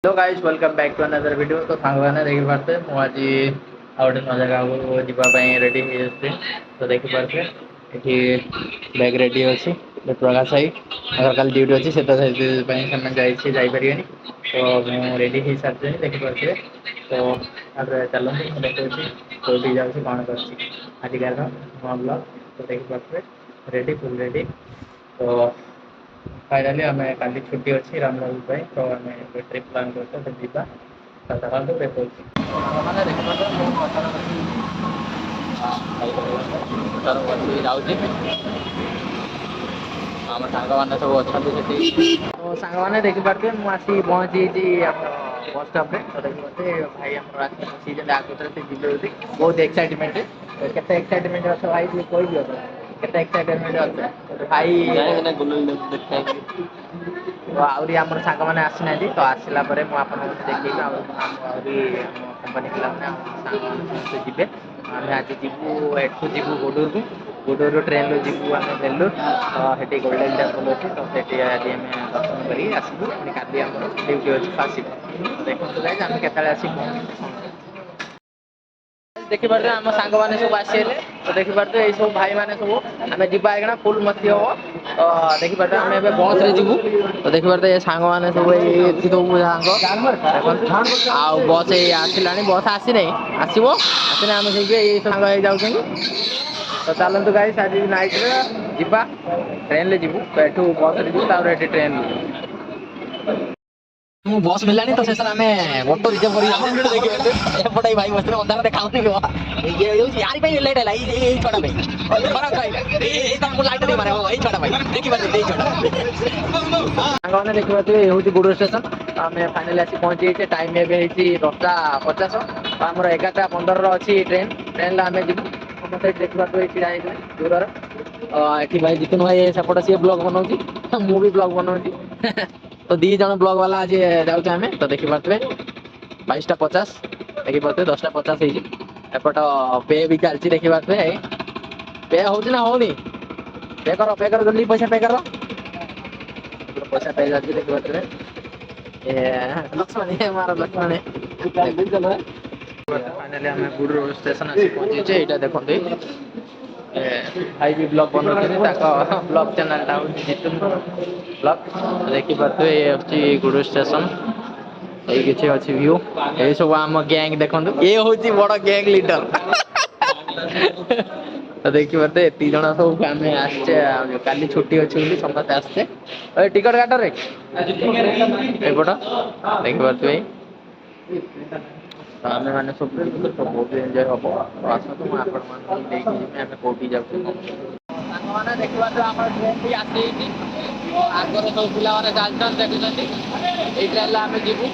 Hello guys welcome back to another video. तो सांगवाने देखि पारते मु आज आउट न जगह को जीवा पई रेडी हे जस्ते। तो देखि पारते एठी बैग रेडी अछि। तो प्रकाश भाई अगर कल ड्यूटी अछि से तो पई हम जाई छी जाई परियनी। तो मु रेडी हे साथे देखि पारते। तो अब चलो देखो छी तो भी जाउ छी कोन करछि आज गार मामला। तो देखि पारते रेडी फुल रेडी। तो फाइनली हमें काली छुट्टी अच्छी रामनवमी पे तो हमें ट्रिप प्लान करते हैं जीवा साधारण देखो ମାନେ ଦେଖିପାରୁଛ ମୁଁ ଅଟୋରେ ବସିକି ଯାଉଛି ଆମ ସାଙ୍ଗମାନେ ସବୁ ଅଛନ୍ତି ସେଠି। ତ ସାଙ୍ଗମାନେ ଦେଖିପାରୁଥିବେ ମୁଁ ଆସି ପହଞ୍ଚିଯାଇଛି ଆମର ବସ୍ ଷ୍ଟପ୍ରେ। ତ ଦେଖିପାରୁଥିବେ ଭାଇ ଆମର ଆସି ବସିଛନ୍ତି ଆଗରେ ସେ ଯିବେ ବୋଲି ବହୁତ ଏକ୍ସାଇଟମେଣ୍ଟ। କେତେ ଏକ୍ସାଇଟମେଣ୍ଟ ଅଛ ଭାଇ ଟିକେ କହିଦିଅ କେତେ ଏକ୍ସାଇଟମେଣ୍ଟ ଅଛ ଭାଇ। ତ ଆହୁରି ଆମର ସାଙ୍ଗମାନେ ଆସିନାହାନ୍ତି ତ ଆସିଲା ପରେ ମୁଁ ଆପଣଙ୍କୁ ଦେଖେଇବି ଆହୁରି ଆମ କମ୍ପାନୀ ପିଲାମାନେ ଆମ ସାଙ୍ଗମାନେ ସମସ୍ତେ ଯିବେ। ଆମେ ଆଜି ଯିବୁ ଏଠୁ ଯିବୁ ଗୋଡೂରୁ ଟ୍ରେନରୁ ଯିବୁ ଆମେ ବେଲୁର। ତ ସେଠି ଗୋଲ୍ଡେନ୍ ଟେମ୍ପଲ ଅଛି ତ ସେଠି ଆଜି ଆମେ ଦର୍ଶନ କରି ଆସିବୁ ପୁଣି କାଲି ଆମର ଡ୍ୟୁଟି ଅଛି ଆସିବୁ। ଦେଖନ୍ତୁ ଗାଇସ୍ ଆମେ କେତେବେଳେ ଆସି ପହଞ୍ଚିବୁ। ଦେଖିପାରୁଥିବେ ଆମ ସାଙ୍ଗମାନେ ସବୁ ଆସିଗଲେ। ତ ଦେଖିପାରୁଥିବେ ଏଇ ସବୁ ଭାଇମାନେ ସବୁ ଆମେ ଯିବା ଏଇଖିଣା ଫୁଲ ମସ୍ତି ହବ। ତ ଦେଖିପାରୁଥିବେ ଆମେ ଏବେ ବସରେ ଯିବୁ। ତ ଦେଖିପାରୁଥିବେ ଏ ସାଙ୍ଗମାନେ ସବୁ ଏଠି ସବୁ ସାଙ୍ଗ ଦେଖନ୍ତୁ ଆଉ ବସ୍ ଏଇ ଆସିଲାଣି ବସ୍ ଆସିନାହିଁ ଆସିବ ଆସିଲେ ଆମେ ସେଇଠି ଏଇ ସାଙ୍ଗ ହେଇ ଯାଉଛନ୍ତି। ତ ଚାଲନ୍ତୁ ଗାଇସ୍ ଆଜି ନାଇଟରେ ଯିବା ଟ୍ରେନରେ ଯିବୁ ତ ଏଠୁ ବସରେ ଯିବୁ ତାପରେ ଏଠି ଟ୍ରେନରେ ଯିବୁ। ମୁଁ ବସ୍ ମିଳିଲାଣି ତ ଶେଷରେ ଆମେ ଅଟୋ ରିଜର୍ଭ କରି ଏପଟେ ଭାଇ ବସିଥିଲେ ଅନ୍ଧାର ଦେଖାଉନି यार ପାଇଁ ଲେଟ୍ ହେଲା ଏଇ ଛୋଟା ପାଇଁ ଫରକ କହିଲା ଏଇ ତମକୁ ଲାଇଟ୍ ଦେଇ ମାରିବ ଏଇ ଛୋଟା ପାଇଁ ଦେଖିପାରୁଛନ୍ତି ଏଇ ଛୋଟା ସାଙ୍ଗମାନେ ଦେଖିପାରୁଥିବେ ଏଇ ହେଉଛି ଗୁଡୁରୁ ଷ୍ଟେସନ। ଆମେ ଫାଇନାଲି ଆସି ପହଞ୍ଚି ଯାଇଛେ ଟାଇମ୍ ଏବେ ହେଇଛି 10:50। ତ ଆମର 11:15ର ଅଛି ଟ୍ରେନରେ ଆମେ ଯିବୁ। ସମସ୍ତେ ଦେଖିପାରୁଥିବେ ଛିଡ଼ା ହେଇଥିବେ ଦୂରରେ। ଏଠି ଭାଇ ଜିତୁନ ଭାଇ ସେପଟେ ସିଏ ବ୍ଲଗ ବନଉଛି ମୁଁ ବି ବ୍ଲଗ ବନଉଛି। ତ ଦି ଜଣ ବ୍ଲଗ ବାଲା ଆଜି ଯାଉଛେ ଆମେ। ତ ଦେଖିପାରୁଥିବେ 22:50 ଦେଖିପାରୁଥିବେ 10:50 ହେଇଛି। ଏପଟ ପେ ବି ଚାଲିଛି ଦେଖିପାରୁଥିବେ ପେ ହଉଛି ନା ହଉନି ପେ କର ଜଲ୍ଦି ପଇସା ପେ କର ପଇସା ପେ ଚାଲିଛି ଦେଖିପାରୁଥିବେ। ଲକ୍ଷ୍ମଣୀ ମାର ଲକ୍ଷ୍ମଣୀ फाइनली ଆମେ ଗୁଡୁରୁ ଷ୍ଟେସନ ଆସି ପହଞ୍ଚିଛେ। ଏଇଟା ଦେଖନ୍ତୁ ଭାଇ ବି ବ୍ଲଗ ବନଉଛନ୍ତି ତାଙ୍କ ବ୍ଲଗ ଚ୍ୟାନେଲଟା ହେଉଛି ଜିତୁନ ବ୍ଲଗ। ଦେଖିପାରୁଥିବେ ଏଇ ହେଉଛି ଗୁଡୁରୁ ଷ୍ଟେସନ। ଏଇ କିଛି ଅଛି ଭ୍ୟୁ ଏଇ ସବୁ ଆମ ଗ୍ୟାଙ୍ଗ ଦେଖନ୍ତୁ ଇଏ ହେଉଛି ବଡ ଗ୍ୟାଙ୍ଗ ଲିଡର। ତ ଦେଖିପାରୁଥିବେ ଏତିକି ଜଣ ସବୁ ଆମେ ଆସିଛେ କାଲି ଛୁଟି ଅଛି ବୋଲି ସମସ୍ତେ ଆସିଛେ। ଟିକଟ କାଟରେ ଏଇପଟ ଦେଖିପାରୁଥିବେ ତ ଆମେ ମାନେ ସବୁ ବହୁତ ଏନ୍ଜୟ ହବ। ତ ଆସନ୍ତୁ ମୁଁ ଆପଣମାନଙ୍କୁ ନେଇକି ଯିବି ଆମେ କୋଉଠି ଯାଉଛୁ। ସାଙ୍ଗମାନେ ଦେଖିପାରୁଥିବେ ଆମର ଟ୍ରେନ ବି ଆସିଯାଇଛି। ଆଗରେ ସବୁ ପିଲାମାନେ ଚାଲିଛନ୍ତି ଦେଖୁଛନ୍ତି ଏଇ ଟ୍ରେନରେ ଆମେ ଯିବୁ।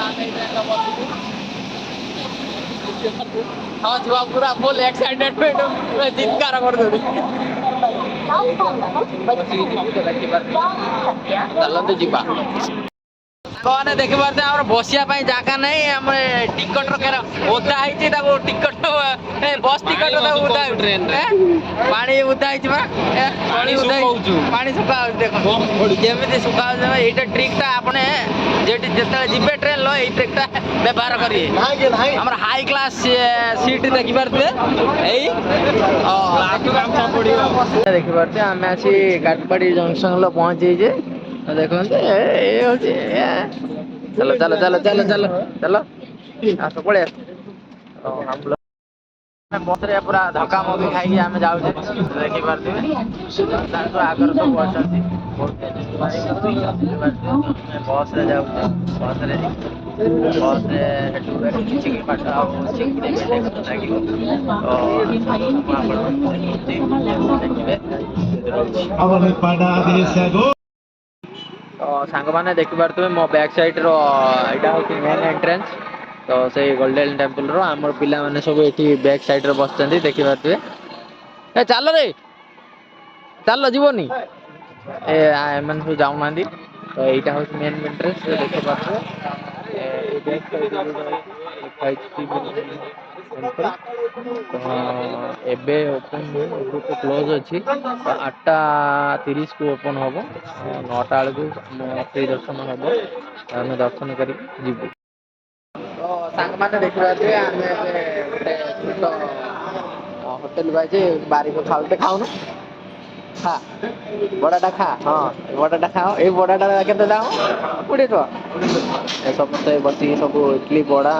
ଆମେ ଏଇ ଟ୍ରେନରେ ବସିବୁ। ହଁ ଛୁଆ ପୁରା ଫୁଲ ଏକ୍ସାଇଟେଡ ଚିତ୍କାର କରୁଛନ୍ତି। ଚାଲନ୍ତୁ ଯିବା। ସାଙ୍ଗମାନେ ଦେଖିପାରୁଥିବେ ଆମର ବସିବା ପାଇଁ ଜାଗା ନାହିଁ। ଆମେ ଟିକଟ ରଖେର ଓଦା ହେଇଛି ତାକୁ ଟିକଟ ବସ୍ ଟିକଟ ତାକୁ ଓଦା ପାଣି ଓଦା ହେଇଛି ବା ପାଣି ଶୁଖା ହଉଛି ଦେଖନ୍ତୁ ଯେମିତି ଶୁଖା ହଉଛି। ଏଇଟା ଟ୍ରିକ୍ ଟା ଆପଣ ଯେତେବେଳେ ଯିବେ ଟ୍ରେନର ଏଇ ଟ୍ରିକ୍ ଟା ବ୍ୟବହାର କରିବେ। ଆମର ହାଇ କ୍ଲାସ ସିଟ୍ ଦେଖିପାରୁଥିବେ ଏଇ ଦେଖିପାରୁଥିବେ ଆମେ ଆସି କାଠପାଡ଼ି ଜଙ୍କସନ ପହଞ୍ଚିଯାଇଛେ। ଦେଖନ୍ତୁ ଏ ହଉଛି ଚାଲ ଚାଲ ଚାଲ ଚାଲ ଚାଲ ଚାଲ ଆସ ପଳେଇ ଆସ। ବସରେ ପୁରା ଧକ୍କା ମକି ଖାଇକି ଆମେ ଯାଉଛେ ଦେଖିପାରୁଥିବେ। ଆଗରେ ସବୁ ଅଛନ୍ତି ବସରେ ଯାଉଛେ ବସରେ ସେଠୁ କିଛି ବାଟ ଆଉ 5 ମିନିଟ୍ ଲାଗିବ। ତ ସାଙ୍ଗମାନେ ଦେଖିପାରୁଥିବେ ମୋ ବ୍ୟାକ୍ ସାଇଡର ଏଇଟା ହେଉଛି ମେନ୍ ଏଣ୍ଟ୍ରାନ୍ସ। ତ ସେଇ ଗୋଲ୍ଡେନ ଟେମ୍ପଲର ଆମର ପିଲାମାନେ ସବୁ ଏଠି ବ୍ୟାକ୍ ସାଇଡରେ ବସିଛନ୍ତି ଦେଖିପାରୁଥିବେ। ଏ ଚାଲରେ ଚାଲ ଯିବନି ଏମାନେ ସବୁ ଯାଉନାହାନ୍ତି। ତ ଏଇଟା ହେଉଛି ମେନ୍ ଏଣ୍ଟ୍ରାନ୍ସ ଦେଖିପାରୁଥିବେ। ଏବେ ଓପନ୍ ଏବେ ତ କ୍ଲୋଜ୍ ଅଛି। 8:30 କୁ ଓପନ୍ ହବ। 9ଟା ବେଳକୁ ଫ୍ରି ଦର୍ଶନ ହବ। ଆମେ ଦର୍ଶନ କରିକି ଯିବୁ। ତ ସାଙ୍ଗମାନେ ଦେଖିପାରୁଥିବେ ଆମେ ଏବେ ଗୋଟେ ଛୋଟ ହୋଟେଲକୁ ଆଇଛି। ବାରିକୁ ଖାଉଟେ ଖାଉନୁ ଖା ବଡ଼ାଟା ଖା। ହଁ ବଡ଼ାଟା ଖାଅ। ଏଇ ବଡ଼ାଟା କେତେ ଦାମ? 20 ଟଙ୍କା। ଏ ସମସ୍ତେ ବସିକି ସବୁ ଇଡଲି ବଡ଼ା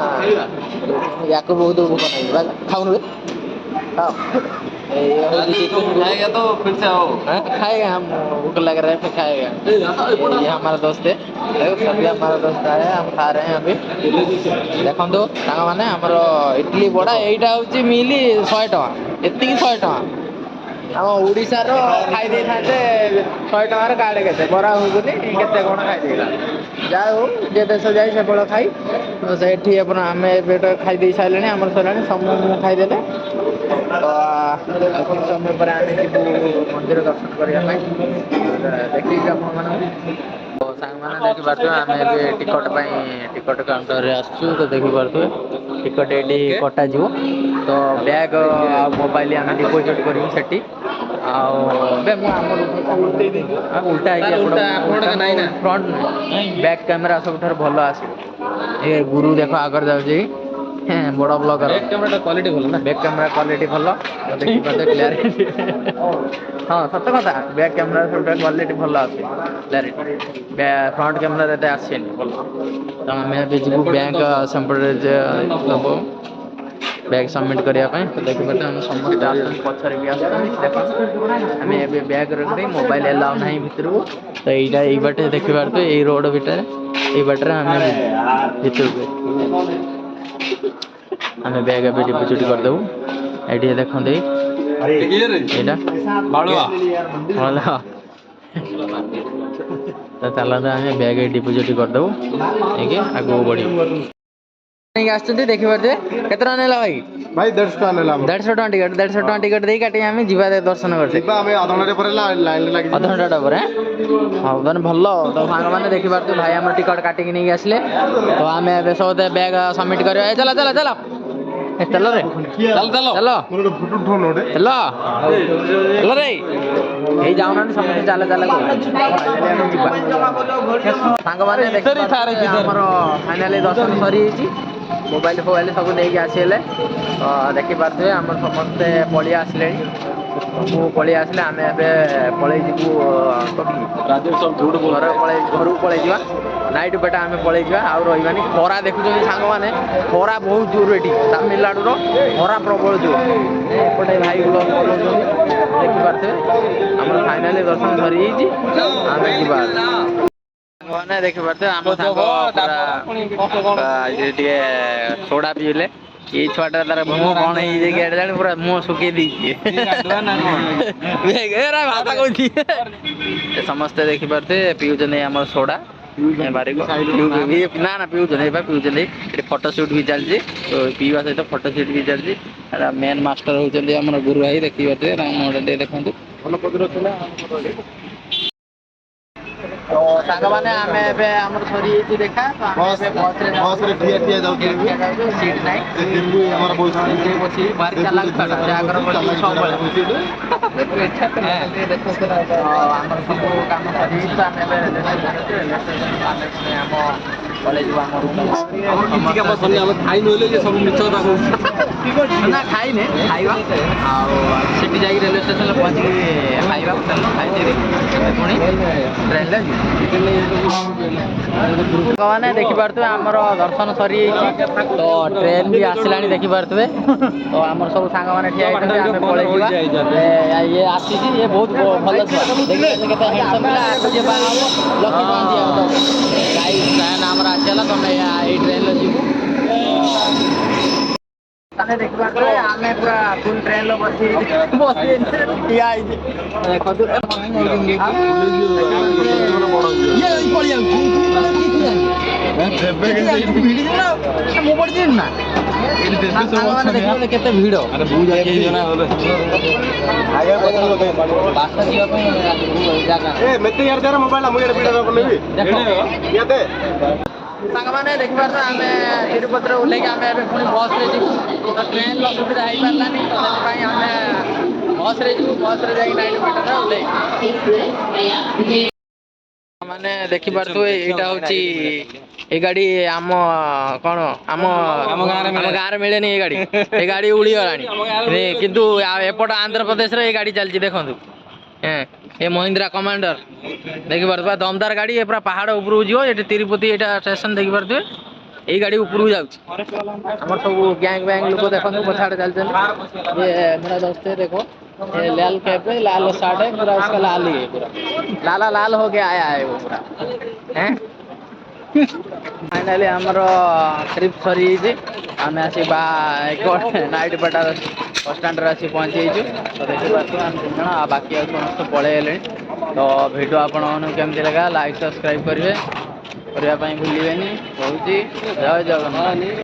ୟାକୁ ବହୁତ ଭୋକ ନାହିଁ ଖାଉନୁ ବେ खाओ ये होगी खाएगा तो फिर से आओ खाएगा हम भूख लग रहा है फिर खाएगा ये हमारा दोस्त है सभी हमारा दोस्त आया हम खा रहे हैं अभी देखो साग मैंने आमर इडली बड़ा यहीटा हूँ मिल 100 टଙ୍କା एतिकी 100 टଙ୍କା ଆମ ଓଡ଼ିଶାର ଖାଇ ଦେଇଥାନ୍ତେ 100 ଟଙ୍କାର କାର୍ଡ କେତେ ବରା ଘୁଗୁନି କେତେ କ'ଣ ଖାଇ ଦେଇଥାନ୍ତେ ଯାହା ହଉ ଯେ ଦେଶ ଯାଇ ସେ ଫଳ ଖାଇ ତ ସେଠି ଆପଣ ଆମେ ଏବେ ଖାଇ ଦେଇ ସାରିଲେଣି ଆମର ସରିଲାଣି ସମୟ ମୁଁ ଖାଇଦେଲେ ତ ଆଉ କିଛି ସମୟ ପରେ ଆମେ ଯିବୁ ମନ୍ଦିର ଦର୍ଶନ କରିବା ପାଇଁ ଦେଖିକି ଆପଣମାନଙ୍କୁ ତ ସାଙ୍ଗମାନେ ଦେଖିପାରୁଥିବେ ଆମେ ଏବେ ଟିକଟ ପାଇଁ ଟିକଟ କାଉଣ୍ଟରରେ ଆସିଛୁ ତ ଦେଖିପାରୁଥିବେ ଟିକଟ ଏଠି କଟାଯିବ ତ ବ୍ୟାଗ୍ ଆଉ ମୋବାଇଲ ଆମେ ଡିପୋଜିଟ୍ କରିବୁ ସେଠି ଆଉ ଉଲ୍ଟା ହେଇକି ଫ୍ରଣ୍ଟ ନୁହେଁ ବ୍ୟାକ୍ କ୍ୟାମେରା ସବୁଠାରୁ ଭଲ ଆସିବ ଏ ଗୁରୁ ଦେଖ ଆଗରେ ଯାଉଛି ବଡ଼ ବ୍ଲଗର କ୍ୱାଲିଟି ଭଲ ନା ବ୍ୟାକ୍ କ୍ୟାମେରା କ୍ୱାଲିଟି ଭଲ ଦେଖିପାରୁଥିବେ କ୍ଲାରିଟି ହଁ ସତ କଥା ବ୍ୟାକ୍ କ୍ୟାମେରା ସବୁଠାରୁ କ୍ୱାଲିଟି ଭଲ ଆସେ କ୍ଲାରିଟି ଫ୍ରଣ୍ଟ କ୍ୟାମେରା ଏତେ ଆସେନି ଭଲ ତ ଆମେ ଏବେ ଯିବୁ ବ୍ୟାଙ୍କ ସେପଟେ ହେବ ବ୍ୟାଗ୍ ସବମିଟ୍ କରିବା ପାଇଁ ତ ଦେଖିପାରୁଥିବେ ଆମେ ସମସ୍ତେ ଆସୁଛନ୍ତି ପଛରେ ବି ଆସୁଛନ୍ତି ଦେଖନ୍ତୁ ଆମେ ଏବେ ବ୍ୟାଗ୍ ରଖିଦେଇ ମୋବାଇଲ ଏଲାଉ ନାହିଁ ଭିତରକୁ ତ ଏଇଟା ଏଇ ବାଟେ ଦେଖିପାରୁଥିବେ ଏଇ ରୋଡ଼ ଭିତରେ ଏଇ ବାଟରେ ଆମେ ଭିତରକୁ ଆମେ ବ୍ୟାଗ୍ ଏବେ ଡିପୋଜିଟ୍ କରିଦେବୁ ଏଇଠି ଦେଖନ୍ତୁ ଏଇଟା ତ ଚାଲନ୍ତୁ ଆମେ ବ୍ୟାଗ୍ ଡିପୋଜିଟ୍ କରିଦେବୁ ହେଇକି ଆଗକୁ ବଢ଼ିବୁ ଆସୁଛନ୍ତି ଦେଖିପାରୁଥିବେ କେତେ ଟଙ୍କା ନେଲା ଭାଇ ଭାଇ 150 ଟଙ୍କା ନେଲା 150 ଟଙ୍କା ଟିକେଟ 150 ଟଙ୍କା ଟିକେଟ ଦେଇ କାଟି ଆମେ ଯିବା ଦର୍ଶନ କରିତେ ଆମେ ଅଧଘଣ୍ଟା ପରେ ଲାଇନରେ ଲାଗିଯିବୁ ଅଧଘଣ୍ଟା ପରେ ହଉ ତାହେଲେ ଭଲ ତ ସାଙ୍ଗମାନେ ଦେଖିପାରୁଥିବେ ଭାଇ ଆମର ଟିକଟ କାଟିକି ନେଇକି ଆସିଲେ ତ ଆମେ ଏବେ ସବୁ ବ୍ୟାଗ୍ ସବମିଟ୍ କରିବା ଚାଲ ଚାଲ ଚାଲ ଚାଲ ରେ ଚାଲ ଚାଲ ଚାଲ ଚାଲ ଚାଲ ରେ ଏଇ ଯାଉନାହାନ୍ତି ସମସ୍ତେ ଚାଲ ଚାଲ ଯିବା ସାଙ୍ଗମାନେ ଆମର ଫାଇନାଲି ଦର୍ଶନ ସରିଯାଇଛି ମୋବାଇଲ ଫୋବାଇଲ ସବୁ ନେଇକି ଆସିଲେ ତ ଦେଖିପାରୁଥିବେ ଆମର ସମସ୍ତେ ପଳେଇ ଆସିଲେଣି ମୁଁ ପଳେଇ ଆସିଲେ ଆମେ ଏବେ ପଳେଇ ଯିବୁ ଘରକୁ ପଳେଇ ଯିବା ନାଇଟ୍ ବେଟା ଆମେ ପଳେଇ ଯିବା ଆଉ ରହିବାନି ଖରା ଦେଖୁଛନ୍ତି ସାଙ୍ଗମାନେ ଖରା ବହୁତ ଜୋର ଏଠି ତାମିଲନାଡୁର ଖରା ପ୍ରବଳ ଜୋର ଏପଟେ ଭାଇ ଚଲାଉଛନ୍ତି ଦେଖିପାରୁଥିବେ ଆମର ଫାଇନାଲି ଦର୍ଶନ ସରିଯାଇଛି ଆମେ ଯିବା ମାନେ ଦେଖିପାରୁଥିବେ ଆମ ସାଙ୍ଗ ଟିକେ ସୋଡ଼ା ପିଇଲେ ଏଇ ଛୁଆଟା ତାର ମୁହଁ କଣ ହେଇଯାଇଛି ଜାଣି ପୁରା ମୁହଁ ଶୁଖେଇ ଦେଇଛି ସମସ୍ତେ ଦେଖିପାରୁଥିବେ ପିଉଛନ୍ତି ଆମର ସୋଡ଼ା ବାରିକ ନା ନା ପିଉଛନ୍ତି ଏ ପିଉଛନ୍ତି ଏଠି ଫଟୋ ସୁଟ୍ ବି ଚାଲିଛି ପିଇବା ସହିତ ଫଟୋ ସୁଟ୍ ବି ଚାଲିଛି ମେନ୍ ମାଷ୍ଟର ହଉଛନ୍ତି ଆମର ଗୁରୁ ଭାଇ ଦେଖିପାରୁଥିବେ ତାଙ୍କ ମୁହଁଟା ଟିକେ ଦେଖନ୍ତୁ ଭଲ ପଦର ଥିଲା ତ ସାଙ୍ଗମାନେ ଆମେ ଏବେ ଆମର ସରିଯାଇଛି ଦେଖା ବସରେ ଠିଆ ଯାଉଛୁ ସିଟ୍ ନାହିଁ ଆମର ବସି ଭାରି ଚାଲାକ ଆମର ସବୁ କାମ ସରିଯାଇଛି ଆମେ ଏବେ ଆମ କଲେଜ ଖାଇନୁ ହେଲେ ସବୁ ମିଛ କଥା କହୁଛୁ ନା ଖାଇନେ ଖାଇବା ଆଉ ସେଠି ଯାଇକି ରେଲୱେ ଷ୍ଟେସନରେ ପହଞ୍ଚିକି ଖାଇବା ଖାଇଦେବି ପୁଣି ଟ୍ରେନରେ ମାନେ ଦେଖିପାରୁଥିବେ ଆମର ଦର୍ଶନ ସରିଯାଇଛି ତ ଟ୍ରେନ ବି ଆସିଲାଣି ଦେଖିପାରୁଥିବେ ତ ଆମର ସବୁ ସାଙ୍ଗମାନେ ଠିଆ ହେଇଛନ୍ତି ଆମେ ପଳେଇଯିବା ଇଏ ଆସିଛି ଇଏ ବହୁତ ଭଲ ଛୁଆ କେତେ ହ୍ୟାଣ୍ଡସମ୍ ପିଲା ଯିଏ ବାହା ହବ ଲକ୍ଷେ ଟଙ୍କା ଦିଆହବ ଗାଈ ଟ୍ରେନ ଆମର ଆସିଗଲା ତମେ ଏଇ ଟ୍ରେନରେ ଯିବୁ ଦେଖିପାରୁଥିବେ ଆମେ ପୁରା ଫୁଲ୍ ଟ୍ରେନରେ ବସି ଠିଆ ହେଇଛି ମୁଁ ପଡ଼ିଯିବି ନା କେତେ ଭିଡ଼ ବାସ ଯିବା ପାଇଁ ଜାଗା ସାଙ୍ଗମାନେ ଦେଖିପାରୁଛ ଆମେ ତିରୁପତିରେ ଓହ୍ଲେଇକି ଆମେ ଏବେ ପୁଣି ବସ୍ରେ ଯିବୁ ତ ଟ୍ରେନ୍ର ସୁବିଧା ହେଇପାରିଲାନି ତ ସେଥିପାଇଁ ଆମେ ବସ୍ରେ ଯିବୁ ବସ୍ରେ ଯାଇକି ନାଇଟ୍ ମିଟରରେ ଓହ୍ଲେଇବୁ ମାନେ ଦେଖିପାରୁଥିବେ ଏଇଟା ହଉଛି ଏ ଗାଡ଼ି ଆମ କ'ଣ ଆମ ଗାଁରେ ମିଳେନି ଏ ଗାଡ଼ି ଉଡ଼ିଗଲାଣି କିନ୍ତୁ ଏପଟ ଆନ୍ଧ୍ରପ୍ରଦେଶରେ ଏ ଗାଡ଼ି ଚାଲିଛି ଦେଖନ୍ତୁ ଏ ମହିନ୍ଦ୍ରା କମାଣ୍ଡର ଦେଖିପାରୁଥିବା ଦମଦାର ଗାଡ଼ି ଏ ପୁରା ପାହାଡ଼ ଉପରକୁ ଯିବ ଏଠି ତିରୁପତି ଏଇଟା ଷ୍ଟେସନ ଦେଖିପାରୁଥିବେ ଏଇ ଗାଡ଼ି ଉପରକୁ ଯାଉଛି ଆମର ସବୁ ଗ୍ୟାଙ୍ଗ ବ୍ୟାଙ୍ଗ ଲୋକ ଦେଖନ୍ତୁ ପଛ ଆଡ଼େ ଚାଲିଛନ୍ତି ये मेरा दोस्त है देखो ये लाल कैप है लाल शर्ट है पूरा उसका लाल ही है पूरा लाला लाल हो के आया है वो पूरा हैं फाइनाली आमर ट्रिप सरी आमे आसी नाइट पेटा बस स्टाण्ड आसी पहुँची तो देखिए आम 3 जन बाकी समस्त पलैले तो भिडियो आपण केमती लगा लाइक सब्सक्राइब करेंगे भूलें रोचे जय जगन्नाथ।